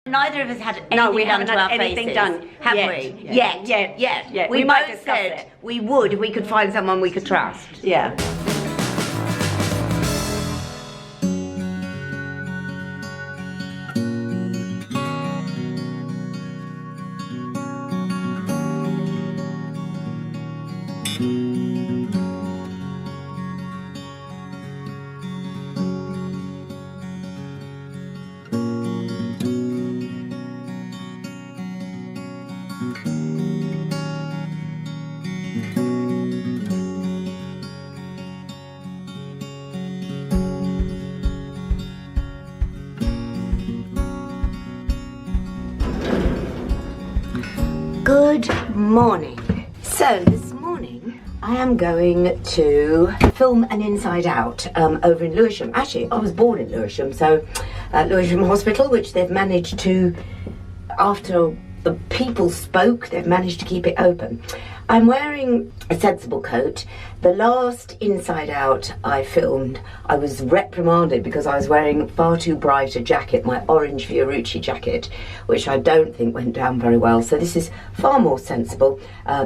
Neither of us had anything No, we done haven't to our had anything faces, done. have Yet. we? Yet. We might both discuss said it. we would if we could find someone we could trust. Yeah. Good morning. So this morning I am going to film an inside out over in Lewisham. Actually, I was born in Lewisham, so Lewisham Hospital, which they've managed to, after the people spoke, they've managed to keep it open. I'm wearing a sensible coat. The last inside out I filmed, I was reprimanded because I was wearing far too bright a jacket, my orange Fiorucci jacket, which I don't think went down very well. So this is far more sensible,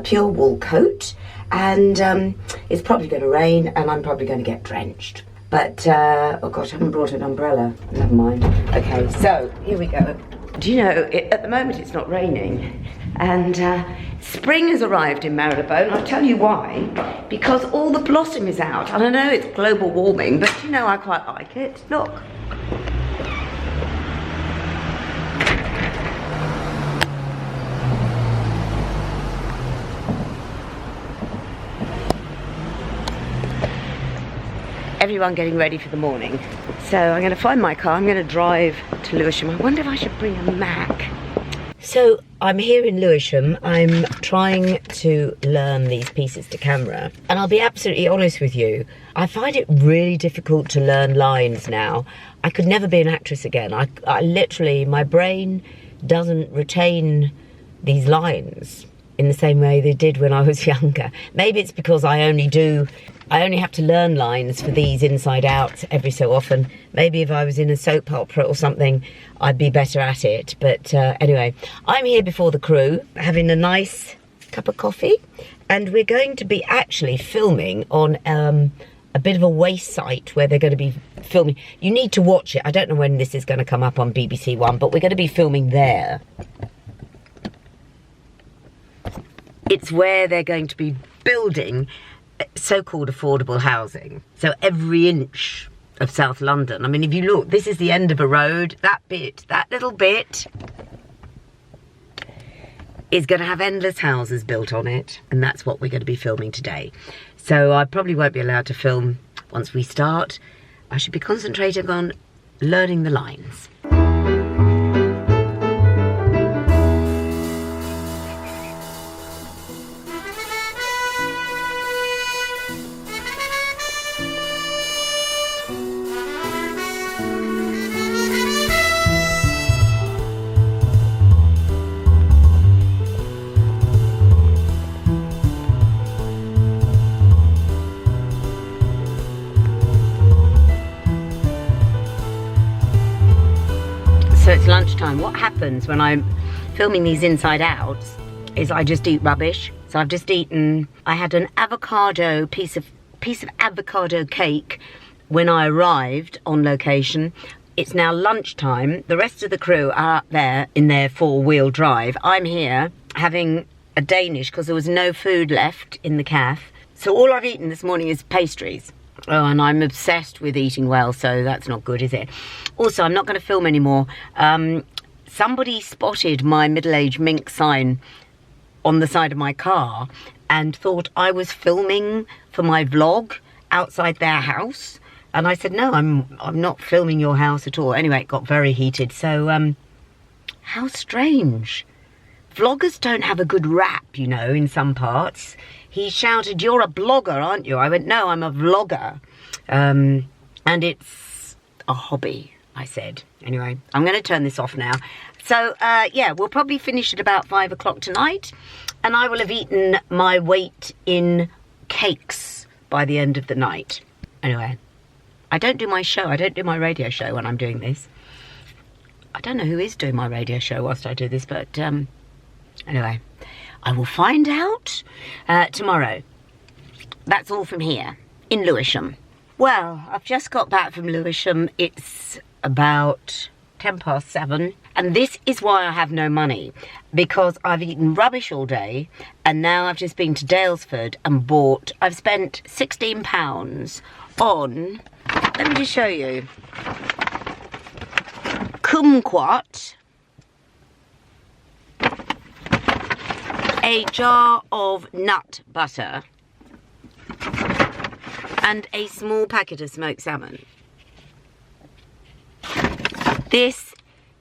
pure wool coat, and it's probably going to rain and I'm probably going to get drenched. But, oh gosh, I haven't brought an umbrella. Never mind. Okay, so here we go. Do you know, at the moment it's not raining, and spring has arrived in Marylebone. I'll tell you why. Because all the blossom is out, and I know it's global warming, but you know I quite like it. Look. Everyone getting ready for the morning. So I'm going to find my car, I'm going to drive to Lewisham. I wonder if I should bring a Mac. So I'm here in Lewisham. I'm trying to learn these pieces to camera. And I'll be absolutely honest with you, I find it really difficult to learn lines now. I could never be an actress again. I literally, my brain doesn't retain these lines in the same way they did when I was younger. Maybe it's because I only have to learn lines for these inside out every so often. Maybe if I was in a soap opera or something, I'd be better at it. But anyway, I'm here before the crew, having a nice cup of coffee. And we're going to be actually filming on a bit of a waste site where they're going to be filming. You need to watch it. I don't know when this is going to come up on BBC One, but we're going to be filming there. It's where they're going to be building so-called affordable housing. So every inch of South London, I mean, if you look, this is the end of a road, that little bit is going to have endless houses built on it, and that's what we're going to be filming today. So I probably won't be allowed to film once we start. I should be concentrating on learning the lines. So it's lunchtime. What happens when I'm filming these inside outs is I just eat rubbish. So I've just eaten, I had an avocado, piece of avocado cake when I arrived on location. It's now lunchtime. The rest of the crew are up there in their four-wheel drive. I'm here having a Danish because there was no food left in the cafe. So all I've eaten this morning is pastries. Oh, and I'm obsessed with eating well, so that's not good, is it? Also, I'm not going to film anymore. Somebody spotted my middle-aged mink sign on the side of my car and thought I was filming for my vlog outside their house. And I said, no, I'm not filming your house at all. Anyway, it got very heated. So, how strange. Vloggers don't have a good rap, you know, in some parts. He shouted, "You're a blogger, aren't you?" I went, "No, I'm a vlogger. And it's a hobby," I said. Anyway, I'm going to turn this off now. So, yeah, we'll probably finish at about 5 o'clock tonight. And I will have eaten my weight in cakes by the end of the night. Anyway, I don't do my show. I don't do my radio show when I'm doing this. I don't know who is doing my radio show whilst I do this, but anyway, I will find out tomorrow. That's all from here in Lewisham. Well, I've just got back from Lewisham. It's about 7:10, and this is why I have no money, because I've eaten rubbish all day, and now I've just been to Dalesford and I've spent £16 on, let me just show you, kumquat, a jar of nut butter, and a small packet of smoked salmon. This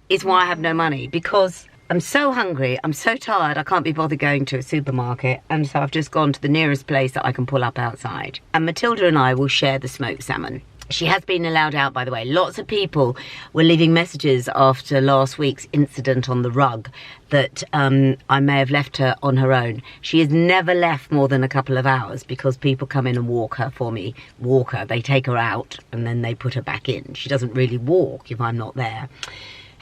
is why I have no money, because I'm so hungry, I'm so tired, I can't be bothered going to a supermarket, and so I've just gone to the nearest place that I can pull up outside. And Matilda and I will share the smoked salmon. She has been allowed out, by the way. Lots of people were leaving messages after last week's incident on the rug that I may have left her on her own. She has never left more than a couple of hours because people come in and walk her for me. Walk her. They take her out and then they put her back in. She doesn't really walk if I'm not there.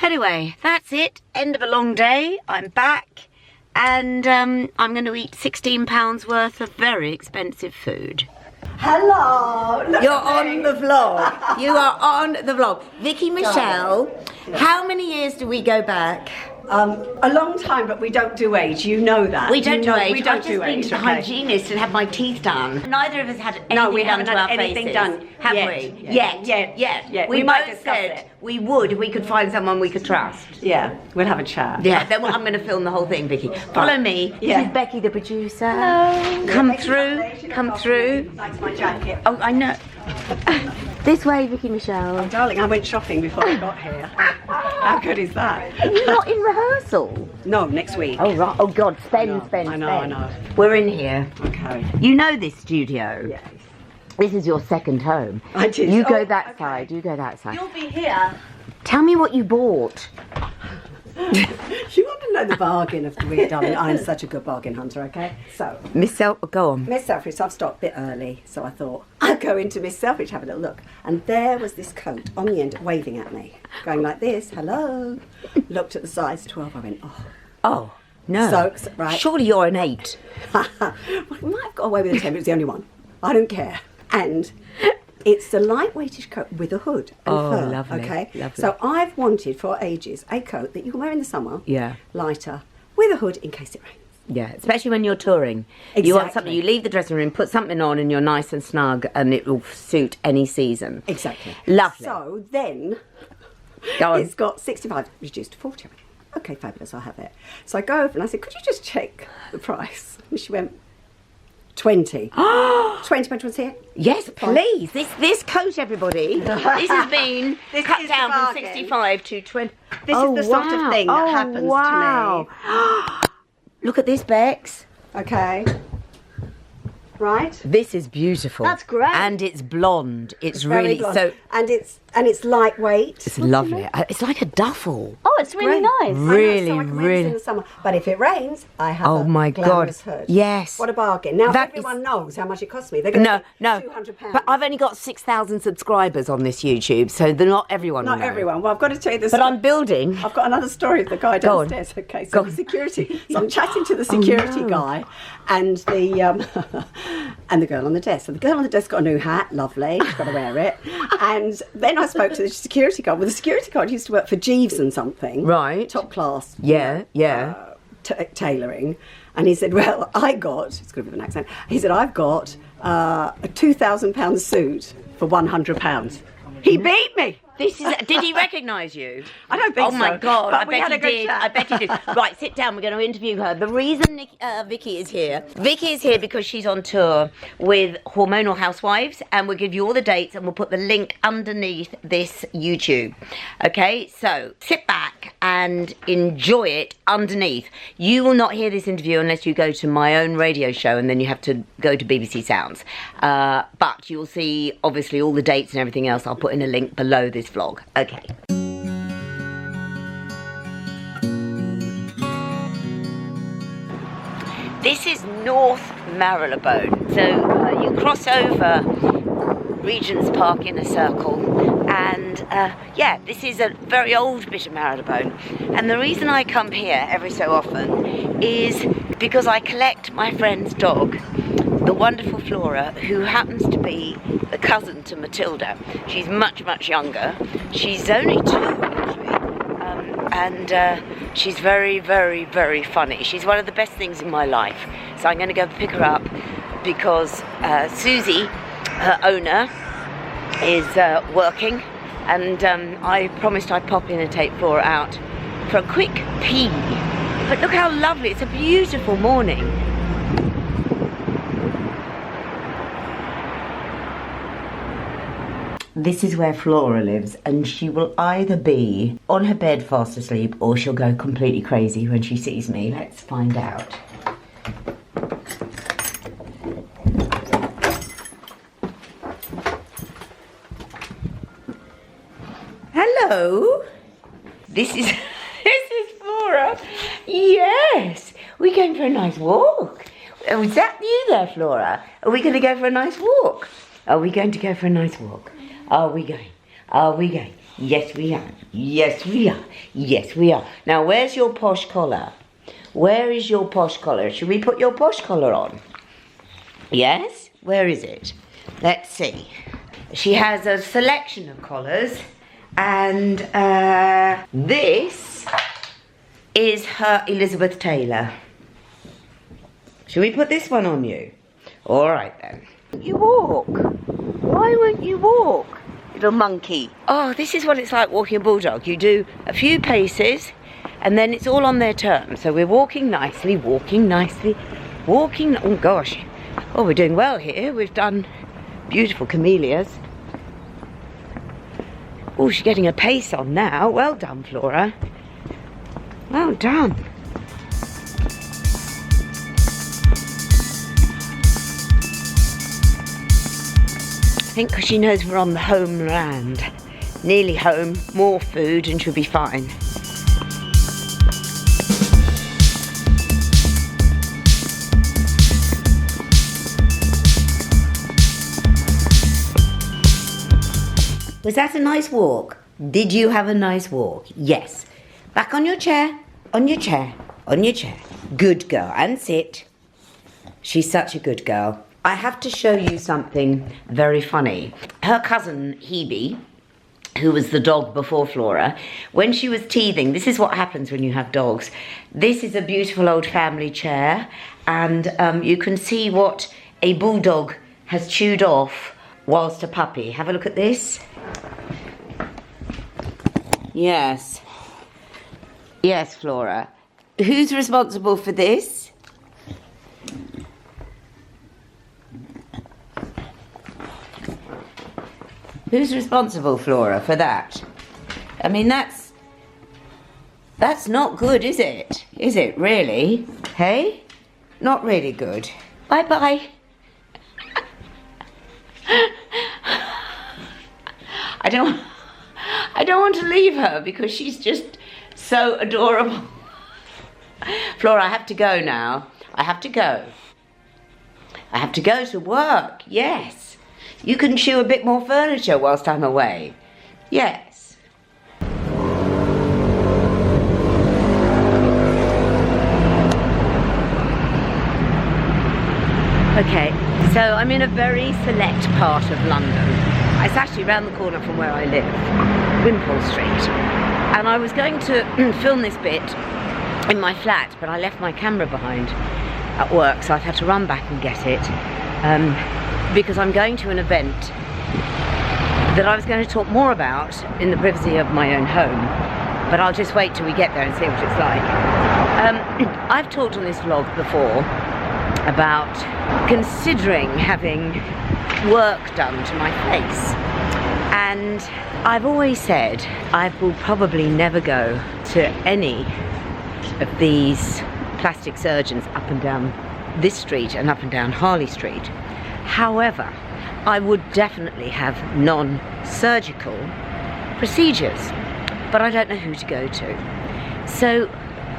Anyway, that's it. End of a long day. I'm back. And I'm going to eat £16 worth of very expensive food. Hello! You're on the vlog. You are on the vlog. Vicki Michelle, how many years do we go back? A long time, but we don't do age. You know that. We don't do age. We don't I've do just been age. to the hygienist and had my teeth done. Neither of us had anything No, we done haven't to our had anything faces, done. have Yet. we? Yet. We might both discuss said it. we would if we could find someone we could trust. Yeah, we'll have a chat. Yeah, then I'm going to film the whole thing, Vicky. Follow me. Yeah. This is Becky, the producer. Hello. Come through. Come through. Likes my jacket. Oh, I know. This way, Vicki Michelle. Oh, darling, I went shopping before I got here. How good is that? You're not in rehearsal. No, next week. Oh, right. Oh, God. Spend. I know. We're in here. Okay. You know this studio. Yes. This is your second home. I did. You go Oh, that okay. side. You go that side. You'll be here. Tell me what you bought. You want to know the bargain of the week, darling? I'm such a good bargain hunter, okay? So, Miss go on. Miss Selfridge, so I've stopped a bit early, so I thought I'd go into Miss Selfridge, have a little look. And there was this coat on the end waving at me, going like this, hello. Looked at the size 12, I went, oh. Oh, no. So, right. Surely you're an 8. Well, I might have got away with a 10, but it's the only one. I don't care. And it's a lightweightish coat with a hood and fur, lovely. okay? Lovely. So I've wanted for ages a coat that you can wear in the summer, Yeah. lighter, with a hood in case it rains. Yeah, especially when you're touring. You want Exactly. something, you leave the dressing room, put something on and you're nice and snug and it will suit any season. Exactly. Lovely. So then Go on. it's got 65 reduced to 40. I went, okay, fabulous, I'll have it. So I go over and I said, could you just check the price? And she went, 20. 20, want to see it? Yes, please. This coat, everybody. This has been This cut is the down from bargain. 65 to 20. This is the sort of thing that happens to me. Look at this, Bex. Okay. Right? This is beautiful. That's great. And it's blonde. It's Very really blonde. so. And it's lightweight. It's lovely. It's like a duffel. Oh, it's really Great. nice. I know, Really, so I can wear this really. in the summer. But if it rains, I have Oh a my God. glamorous hood. Yes. What a bargain. Now That everyone knows how much it costs me. They're going to No. £200. But I've only got 6,000 subscribers on this YouTube, so not everyone will Not know. everyone. Well, I've got to tell you this. But I'm building. I've got another story of the guy Go on. downstairs. Okay, so Go the on. security. So I'm chatting to the security no. guy and the and the girl on the desk. So the girl on the desk got a new hat, lovely. She's got to wear it. And then I spoke to the security guard. Well, the security guard used to work for Jeeves and something, Right. Top class. Yeah. Tailoring, and he said, "Well, I got." It's got a bit of an accent. He said, "I've got a £2,000 suit for £100." He beat me. Did he recognise you? I don't think Oh my so, God! but I we bet had he a good did. chat. I bet he did. Right, sit down. We're going to interview her. The reason Vicky is here because she's on tour with Hormonal Housewives, and we'll give you all the dates, and we'll put the link underneath this YouTube. Okay, so sit back and enjoy it underneath. You will not hear this interview unless you go to my own radio show, and then you have to go to BBC Sounds. But you'll see obviously all the dates and everything else. I'll put in a link below this vlog. Okay. This is North Marylebone. So you cross over Regent's Park in a circle And yeah, this is a very old bit of Marylebone. And the reason I come here every so often is because I collect my friend's dog, the wonderful Flora, who happens to be the cousin to Matilda. She's much, much younger. She's only 2, actually. And she's very, very, very funny. She's one of the best things in my life. So I'm going to go pick her up because Susie, her owner, is working, and I promised I'd pop in and take Flora out for a quick pee. But look how lovely, it's a beautiful morning. This is where Flora lives, and she will either be on her bed fast asleep or she'll go completely crazy when she sees me. Let's find out. Hello. This is Flora. Yes, we're going for a nice walk. Oh, is that you there, Flora? Are we going to go for a nice walk? Are we going to go for a nice walk? Are we going? Are we going? Yes, we are. Yes, we are. Yes, we are. Now, where's your posh collar? Where is your posh collar? Should we put your posh collar on? Yes? Where is it? Let's see. She has a selection of collars. And this is her Elizabeth Taylor. Should we put this one on you? All right then. You walk. Why won't you walk, little monkey? Oh, this is what it's like walking a bulldog. You do a few paces and then it's all on their terms. So we're walking nicely, walking nicely, walking. Oh gosh. Oh, we're doing well here. We've done beautiful camellias. Oh, she's getting a pace on now. Well done, Flora. Well done. I think because she knows we're on the homeland. Nearly home, more food, and she'll be fine. Was that a nice walk? Did you have a nice walk? Yes. Back on your chair, on your chair, on your chair. Good girl. And sit. She's such a good girl. I have to show you something very funny. Her cousin, Hebe, who was the dog before Flora, when she was teething, this is what happens when you have dogs. This is a beautiful old family chair, and you can see what a bulldog has chewed off whilst a puppy. Have a look at this. Yes. Yes, Flora. Who's responsible for this? Who's responsible, Flora, for that? I mean, that's not good, is it? Is it really? Hey? Not really good. Bye-bye. I don't want to leave her because she's just so adorable. Flora, I have to go now. I have to go. I have to go to work, yes. You can chew a bit more furniture whilst I'm away. Yes. Okay, so I'm in a very select part of London. It's actually around the corner from where I live, Wimpole Street. And I was going to film this bit in my flat, but I left my camera behind at work, so I've had to run back and get it. Because I'm going to an event that I was going to talk more about in the privacy of my own home, but I'll just wait till we get there and see what it's like. I've talked on this vlog before about considering having work done to my face, and I've always said I will probably never go to any of these plastic surgeons up and down this street and up and down Harley Street. However, I would definitely have non-surgical procedures, but I don't know who to go to. So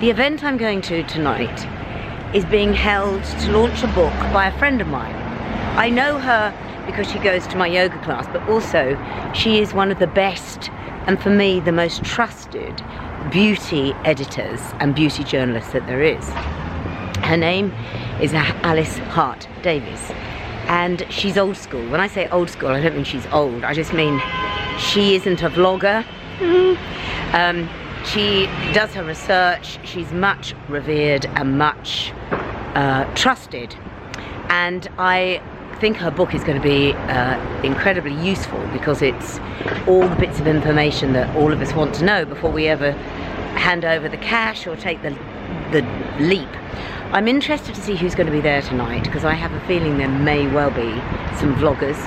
the event I'm going to tonight is being held to launch a book by a friend of mine. I know her because she goes to my yoga class, but also she is one of the best, and for me, the most trusted beauty editors and beauty journalists that there is. Her name is Alice Hart Davies, and she's old school. When I say old school, I don't mean she's old, I just mean she isn't a vlogger. She does her research, she's much revered and much trusted, and I think her book is going to be incredibly useful because it's all the bits of information that all of us want to know before we ever hand over the cash or take the leap. I'm interested to see who's going to be there tonight because I have a feeling there may well be some vloggers,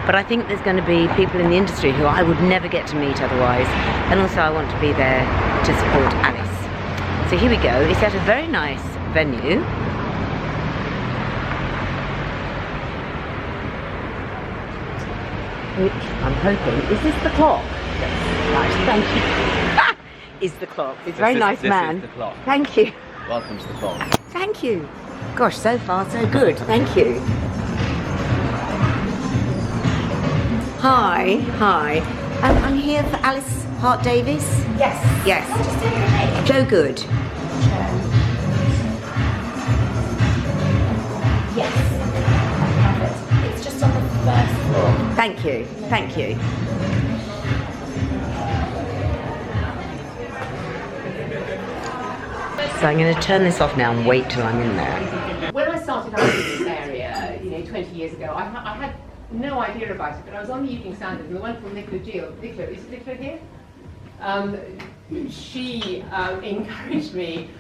but I think there's going to be people in the industry who I would never get to meet otherwise, and also I want to be there to support Alice. So here we go. It's at a very nice venue. Which I'm hoping, is this the clock? Yes. Right, thank you. Is the clock. It's very nice, man. This is the clock. Thank you. Welcome to the clock. Thank you. Gosh, so far so good. Thank you. Hi, hi. I'm here for Alice Hart Davies. Yes. Yes. Joe Good. Yes. It's just on the first floor. Thank you. Thank you. So I'm going to turn this off now and wait till I'm in there. When I started out in this area, 20 years ago, I had no idea about it, but I was on the Evening Standard, and the wonderful Nicola, is Nicola here? She encouraged me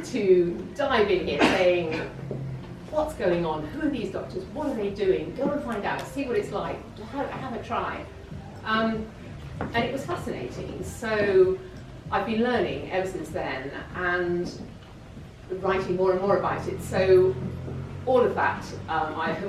to dive in here, saying, what's going on? Who are these doctors? What are they doing? Go and find out, see what it's like, have a try. And it was fascinating. So I've been learning ever since then and writing more and more about it. So all of that,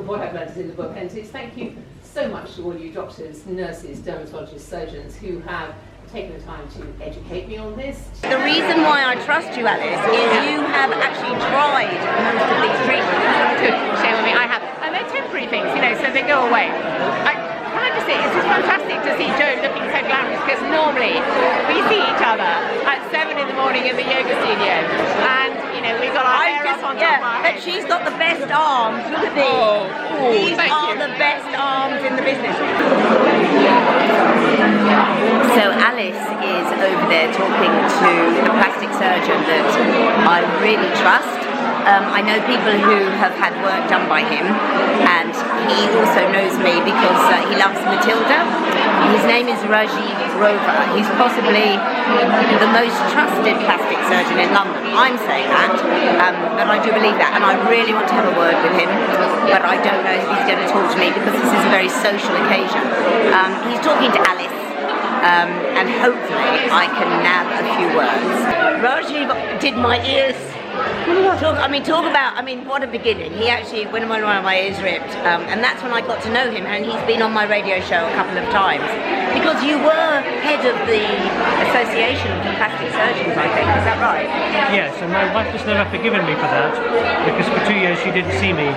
what I've learned is in the book, and it's thank you so much to all you doctors, nurses, dermatologists, surgeons who have taken the time to educate me on this. The reason why I trust you, Alice, is you have actually tried most of these treatments. Shame on me, I have. And they're temporary things, so they go away. Can I just say, it's just fantastic to see Joe looking so glamorous, because normally we see each other at 7 in the morning in the yoga studio, and we've got our hair up on top of our heads. But she's got the best arms, look at these. These are the best arms in the business. So Alice is over there talking to the plastic surgeon that I really trust. I know people who have had work done by him, and he also knows me because he loves Matilda. His name is Rajiv Grover. He's possibly the most trusted plastic surgeon in London. I'm saying that, but I do believe that, and I really want to have a word with him, but I don't know if he's going to talk to me because this is a very social occasion. He's talking to Alice, and hopefully I can nab a few words. Rajiv did my ears. What a beginning. He actually, when one of my ears ripped, and that's when I got to know him, and he's been on my radio show a couple of times. Because you were head of the Association of Plastic Surgeons, I think, is that right? Yes, and my wife has never forgiven me for that, because for 2 years she didn't see me,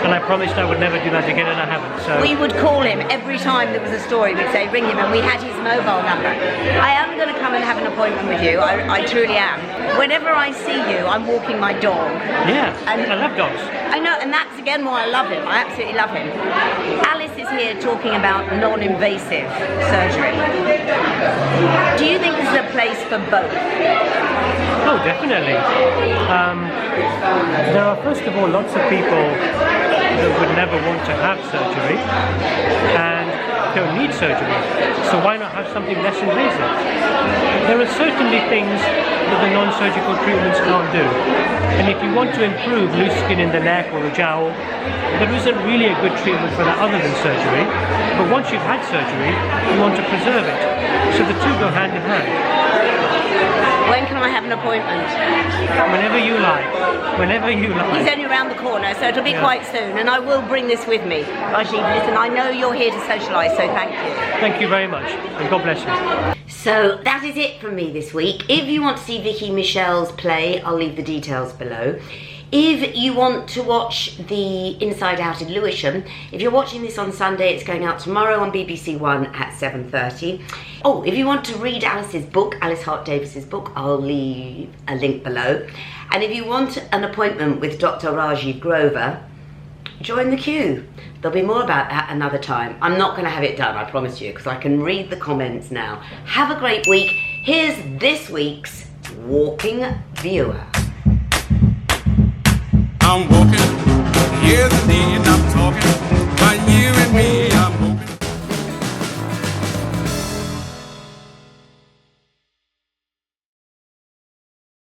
and I promised I would never do that again, and I haven't. So we would call him every time there was a story, we'd say ring him, and we had his mobile number. I am going to come and have an appointment with you, I truly am. Whenever I see you, I'm walking my dog. Yeah, and I love dogs. I know, and that's again why I love him. I absolutely love him. Alice is here talking about non-invasive surgery. Do you think this is a place for both? Oh, definitely. There are, first of all, lots of people that would never want to have surgery and don't need surgery. So why not have something less invasive? There are certainly things that the non-surgical treatments can't do. And if you want to improve loose skin in the neck or the jowl, there isn't really a good treatment for that other than surgery. But once you've had surgery, you want to preserve it. So the two go hand in hand. When can I have an appointment? Whenever you like. Whenever you like. He's only around the corner, so it'll be quite soon, and I will bring this with me. Rajiv, listen, I know you're here to socialise, so thank you. Thank you very much, and God bless you. So that is it from me this week. If you want to see Vicki Michelle's play, I'll leave the details below. If you want to watch the Inside Out in Lewisham, if you're watching this on Sunday, it's going out tomorrow on BBC One at 7:30. Oh, if you want to read Alice's book, Alice Hart Davis's book, I'll leave a link below. And if you want an appointment with Dr. Rajiv Grover, join the queue. There'll be more about that another time. I'm not going to have it done, I promise you, because I can read the comments now. Have a great week. Here's this week's Walking Viewer. I'm walking, years and I'm talking, about you and me.